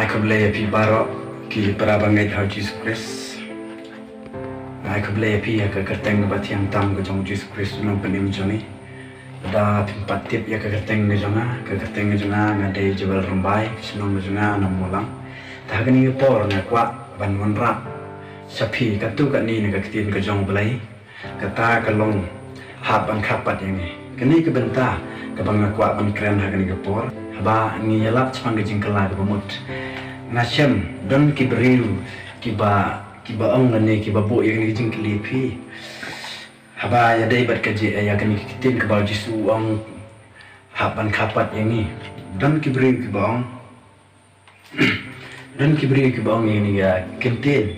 keblaya pi barok ki parabangai thau Jesus Christ. Keblaya pi ya ke kerteng bat yang tam ke jong Jesus Christ nang penim joni. Da tempat tip ya ke kerteng jonga ngadai jebal rambai senong jonga nam molang. Ta gani por na kwa ban wanra. Sapi katu kat ni na ketin ke jong belai. Kata kalong hab an kapat yang ni. Kini ke benta ke bang kwa ban kren ha gani ke por. Haba ni yalap chpang ke jingkala ke bamut. Nasem don kibriu kiba ong ngane kiba bo yang ni jingkali pi. Haba ya dai bat kaji ya kani kitin ke bau jisu ong haban kapat yang ni. Don kibriu kiba ong don kibriu kiba ong yang ni ya kintin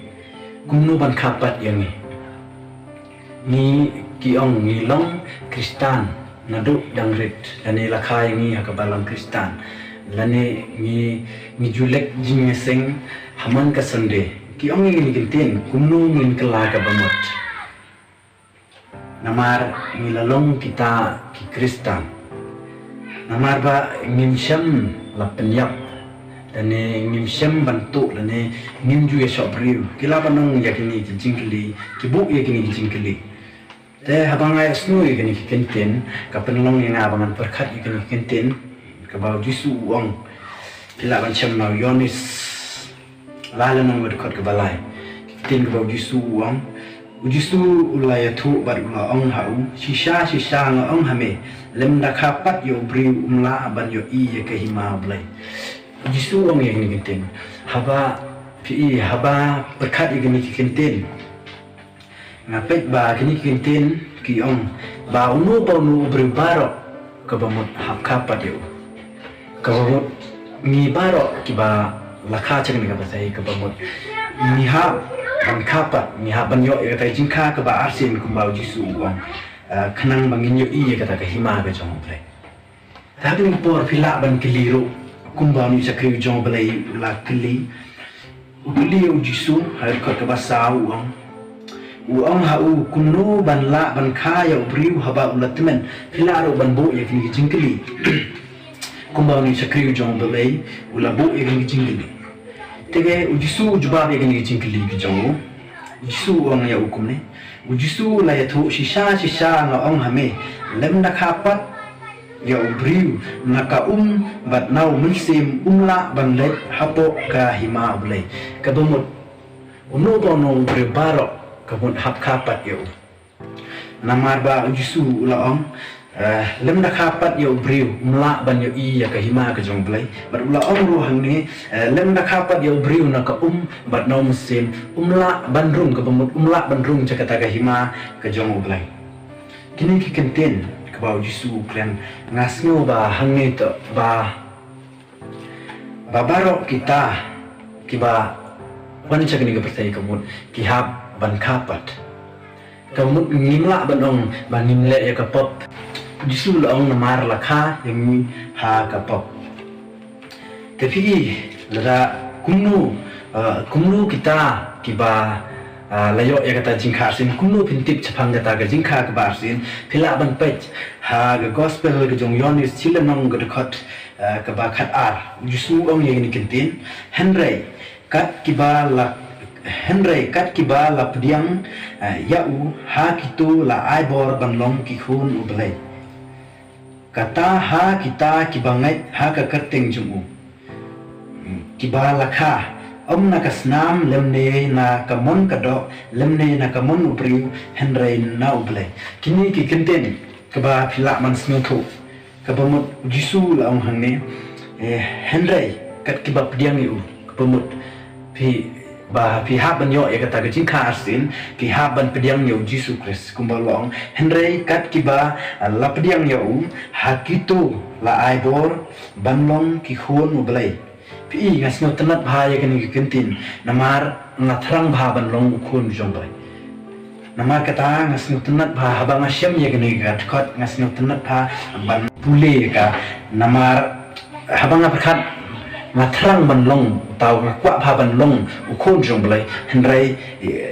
kumno ban kapat yang ni. Ni ki ong ni long Kristan naduk dangrit lani lakai ni hakabalang Kristan lani ni julek jingeseng haman ka sande ki ong ni kintin kumno min kala ka bamot namar ni lalong kita ki Kristan namar ba ngimsyam la penyap lani ngimsyam bantu lani ngimju ya sobriu kila panong yakini jingkeli kibuk yakini jingkeli te habangai snu igani kintin ka penlong yang abangan perkat igani kintin ka bau jisu uang ila bancam mau yonis lala nang berkat ke balai kintin ka bau jisu uang ujisu ulaya tu bar ula ong hau shisha nga ong hame lem da kapat yo briu umla ban yo i ke hima blai ujisu uang igani kintin haba perkat igani kintin ngapet ba kini kintin ki ong ba unu berbaro ke bamut hap kapat yo ke bamut ni baro ki ba lakha cheng ni ka basai ke bamut ni hap ban kapat ni hap ban yo ya tai jingka ke ba arsin ku ba jisu ong khnang bangin yo i ka ta ka hima ka jong ple ta ni por phila ban kiliro kumba ni sakri jong ple la kili yo jisu har ka ba sa ong uang hau kumno ban la ban kaya ubriu haba ulatmen filaro ban bo ya kini jingkeli kumba ni sakri jong belai ulabo ya kini jingkeli tege ujisu jubab ya kini jingkeli ki jong ujisu uang ya ukumne ujisu la ya thu shisha nga ong hame lem na kapat ya ubriu naka bat nau mensim umla ban let hapo ka hima ulai kabumut uno bono berbaro kabut hap kapat yo namar ba ujisu ulaong lem da kapat yo briu mla ban yo i ya ka hima ka jong blai bar ulaong ru hang ni lem da kapat yo briu na ka bat no musim umla ban rung ka bamut umla ban rung cha ka hima ka jong blai kini ki kenten ka ba ujisu klan ngasnyo ba hang ni to ba barok kita kiba wancha kini ka percaya kabut ki hap ban kapat kamu ngimla banong ban ngimle ya kapop jisul ong namar lakha yang ha kapop tapi lada kumnu kita kiba layo ya kata jingkha sin kumnu pintip chapang kata ka jingkha ka barsin phila ban pech ha ga gospel ga jong yonis chilanong ga khot ka ba khat ar jisul ong yang ni kintin henry kat kiba la pediang yau ha kitu la aibor banlong ki khun ublai kata ha kita kibangai ha ka kerteng jumu kibala kha na kasnam lemne na kamon kado lemne na kamon upriu henry na ublai kini ki kenten kaba phila man snuthu kabamut jisu la ong hangne henry kat kiba pediang yu kabamut pi haban yo ya kata gajing karsin pi haban pediang yo Jesus Christ kumbalong henry kat kiba la pediang yo hakitu la aibor banlong ki khun ublai pi ngasno tenat bhaya kani kintin namar ngathrang bha banlong khun jongbai namar kata ngasno tenat bha haba ngasyam ya kani gat khot ngasno tenat bha ban pule ka namar haba ngapkhat ngathrang banlong tau ngakwa pha banlong ukhon jong blai henry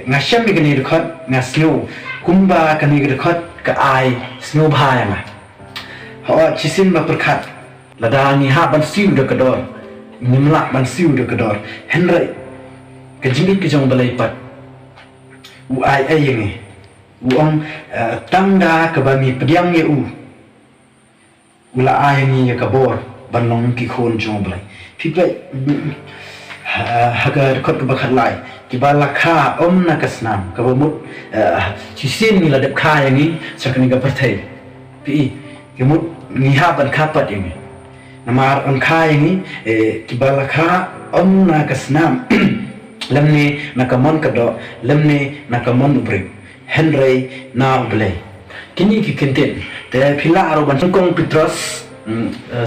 ngasyam mi kani rekhot ngasno kumba kani rekhot ka ai sno bha ya ho chisim ba perkhat lada ni ha ban siu de kador nimla ban siu de kedor henry ke jingit ke jong balai pat u ai yengi u ong tangda ke bami pediang ye ula ai ni ya kabor ban long ki khon jong balai pipai hagar kot ke bakhat lai ki bala kha na kasnam ka bamut chi sin ni la dep kha yangi sakni ga pathai pi ki mut ni ha ban kha pat yangi namar on kha yangi ki bala kha na kasnam lamne nakamon kado lamne nakamon ubri henry na ublay kini ki kintin te phila aro ban kong petros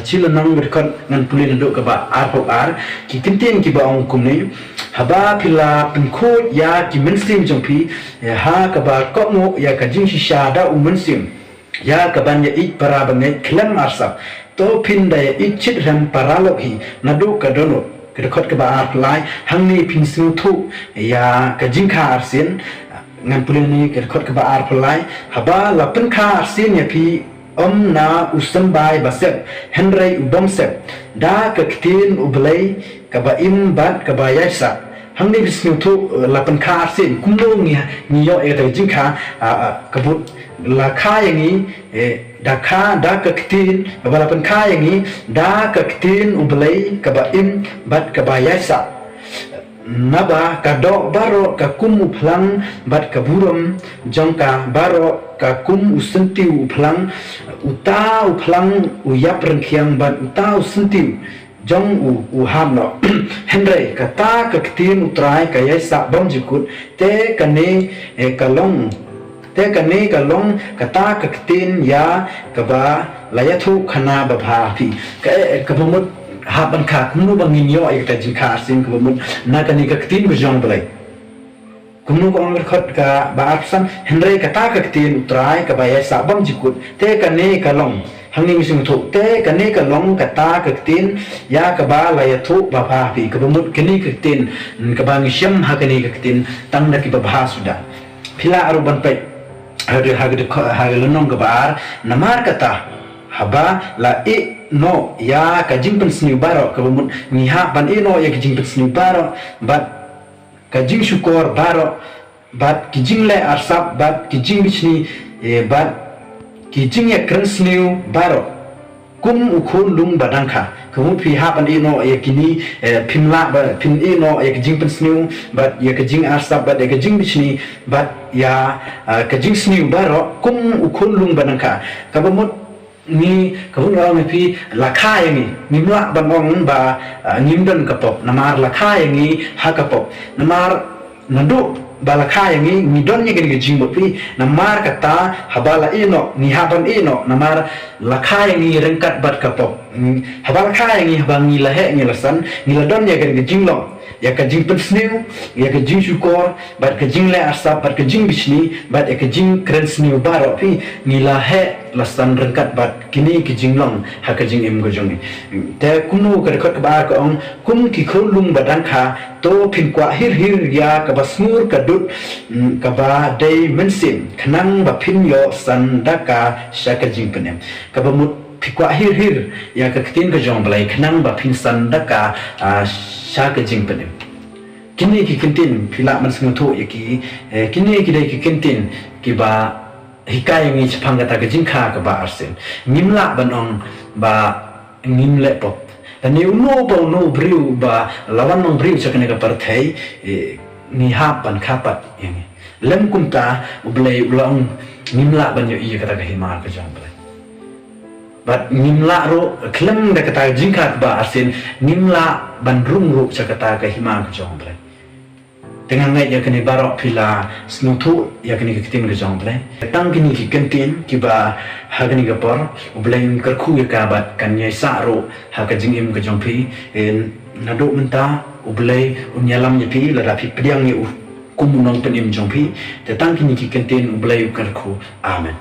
chila nang berkat ngan pulin duk ke ba ar ki kintin ki ba ong kumni haba phila penkhot ya ki mensim jongpi ha ka ba kokmo ya ka jing shisha da mensim ya ka ban ya ik para bangai klam arsa to pinda ya ik chit ram paralok hi nadu ka dono kedekot ke ba ar lai hangni pinsu thu ya ka jing kha arsin ngan pulin ni kedekot ke ba ar lai haba lapen kha arsin ya pi na usambai basep henry ubamsep da ka ktin ublay ka ba im bat ka ba yasa hangni bisnu thu lapan kha arsin kumlo ni yo e ta jing kha kabut la kha yangi da kha da ka ktin ba lapan kha yangi da ka ktin ublay ka ba im bat ka ba yasa naba ka do baro ka kum uplang bat ka buram jongka baro ka kum usenti uplang uta uplang uyap rengkiang bat uta usenti jong u hamno henry kata ka ktin utrai ka yasa bom jikut te kane kalong te kane kalong kata ka ktin ya ka ba layathu khana ba bha phi ka bomut haban kha kumnu bangin yo ay ta jing kha sin ko mun na kani ka tin ko jong balai kumnu ko ang khot ka ba apsan henry ka ta ka tin utrai ka ba ya sa bam jikut te ka ne ka long hangni mising thu te ka ne ka long ka ta ka tin ya ka ba la ya thu ba pha pi ka mun kani ka tin ka ba ngisham ha kani ka tin tang da ki ba bha suda phila aru ban pai ha de nong ka ba namar ka ta haba la no ya ka jingpen sni baro ka mun ni ha ban no ya ka jingpen sni baro bat ka jing syukur baro bat ki jing le arsap bat ki jing bichni bat ki jing ya kren sni baro kum ukhun lung badangkha kamu pi ha ban no ya kini pimla ba pin no ya ka jingpen sni bat ya ka jing arsap bat ya ka jing bichni bat ya ka jing sni baro kum ukhun lung badangkha ka mun ni kabun orang pi lakha yangi nimla banong ba nimdan kapop namar lakha yangi ha kapop namar nadu ba lakha yangi midon ye gani jingbo pi namar kata habala ino ni haban ino namar lakha yangi rengkat bat kapop habala lakha yangi habangi lahe ni lasan ni ladon ye gani jinglong ya ka jing pensniu ya ka jing syukur bat ka jing le asap bat ka jing bichni bat ya ka jing kren sniu baro pi ni lahe lasan rengkat bat kini ki jinglong ha ka jing em go jongi te kunu ka rekot ka ba ka ong kum ki khulung badang kha to phin kwa hir ya ka basmur ka dut ka ba dei mensim khnang ba phin yo san daka sha ka jing penem ka ba mut pikwa hir ya ka ktin ka jong balai khnang ba phin san daka sha ka jing penem kini ki kintin phila man sing tho ya ki kini ki dai ki kintin ki ba hikai ngi chapang kata ka jing kha ka ba arsen nimla banong ba nimle pop dan ni uno ba no briu ba lawan nong briu chakne ka parthai ni hapan khapat yang lem kumta ublai ulang nimla ban yo iya kata ka himar ka jang balai but nimla ro klem da kata jing kha ba arsen nimla ban rung ro chakata ka himar ka jang balai dengan ngai ya kini barok pila snutu ya kini kitim ke jong ble tang kini ki kentin ki ba ha kini ke por ubleng kerku ya ka bat kan ye sa ro ha ka jing im ke jong pi nado menta ublei unyalam ye pi la da pi pediang ye kumunong penim jong pi te tang kini ki kentin ublei kerku amen.